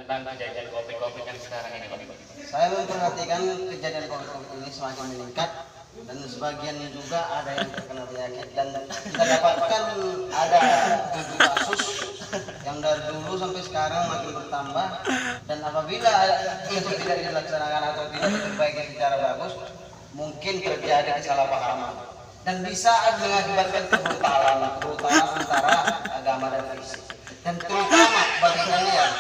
tentang kejadian COVID yang sekarang ini, Pak? Saya memperhatikan kejadian COVID ini semakin meningkat dan sebagian juga ada yang terkena penyakit dan kita dapatkan ada 7 kasus yang dari dulu sampai sekarang makin bertambah, dan apabila itu tidak dilaksanakan atau tidak diperbaiki secara bagus mungkin terjadi kesalahpahaman dan bisa mengakibatkan kebrutalan antara agama dan fisik, dan terutama bagi kalian.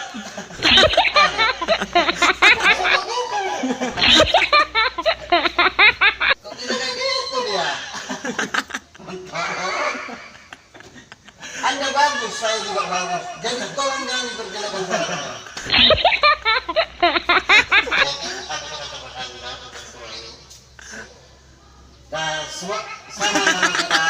Kok tidak kayak gitu dia? Anda bagus, saya juga bagus. Jadi tolong jangan diperjelaskan saya. Dan semua sama kita.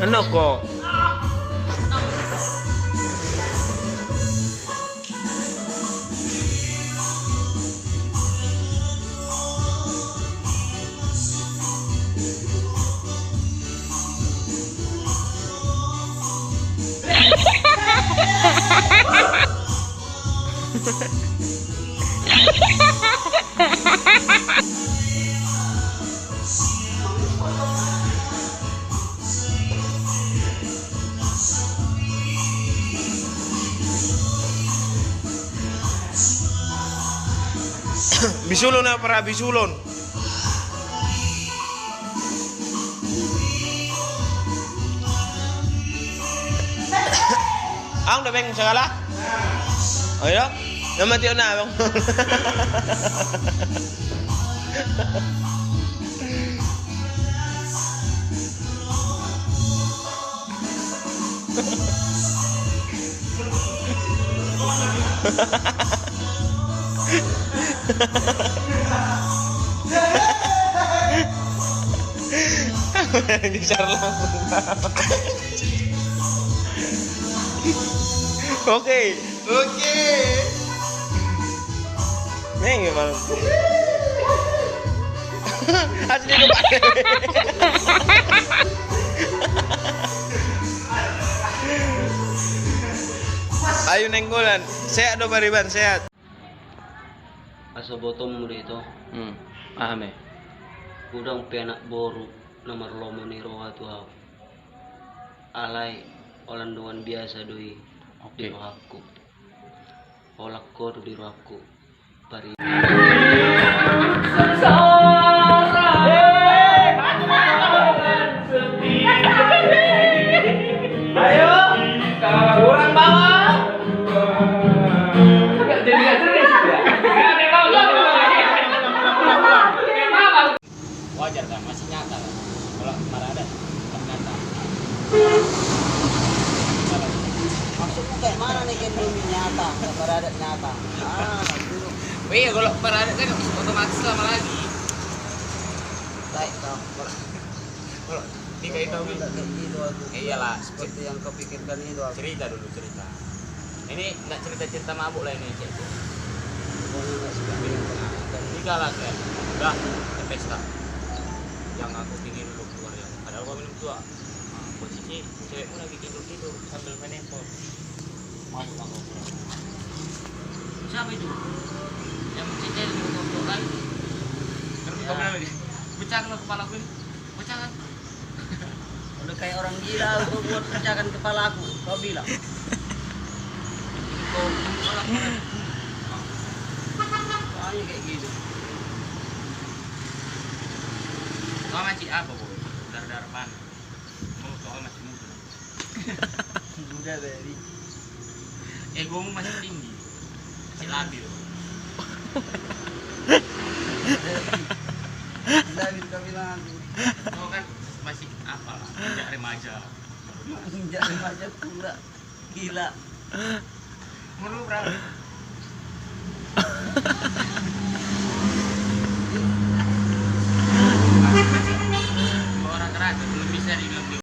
Ano ko? Bisulon na para bisulon. Ang daming sagala? Ayo, namati na bang. Disar langsung. Oke. Neng gimana? Asli lupa. Ayo nenggolan. Sehat do bariban, sehat. Asa bottom mo dito. Paham ya? Udang penak boru nomor lomo ni roha tuaw. Alay olanduan biasa doi di rohaku. Olak ko di rohaku. Pari. Ayo, kurang bawah. Jadi nggak serius ya? Wajar kan, masih nyata kan? Kalau kemarin ada ternyata. Maksudmu kayak mana nih kayak belum nyata, berada nyata. Dulu. Iya, kalau kemarin kan otomatis lama lagi. Baik toh. Kalau tiga itu Kayak gitu aku. iyalah, Seperti yang kau pikirkan itu aku. cerita dulu cerita. Ini nggak cerita mabuk lah ini, cek. Pokoknya nggak suka dengan kau pikirkan. Tiga lah kan, udah ke pesta. yang aku pingin lu keluar ya. Padahal gua minum tua. Nah, posisi cewekmu lagi tidur sambil main handphone. Masuk aku pulang. Siapa itu? Yang cewek yang foto lagi. Terus kau bilang lagi, pecah lo kepala aku ini. Pecah kan? Udah kayak orang gila aku buat pecahkan kepala aku. Kau bilang. Kau kepala aku. Soalnya kayak gitu. Kau masih apa, Bu? Darah-darah panas. Mau soal masih muda. Udah dari. Egomu masih tinggi. Masih labil. Dari kau bilang aku. Kau kan masih apa lah? Tidak remaja. Injak remaja pula. Gila. Umur lu berapa? Orang keras belum bisa dibilang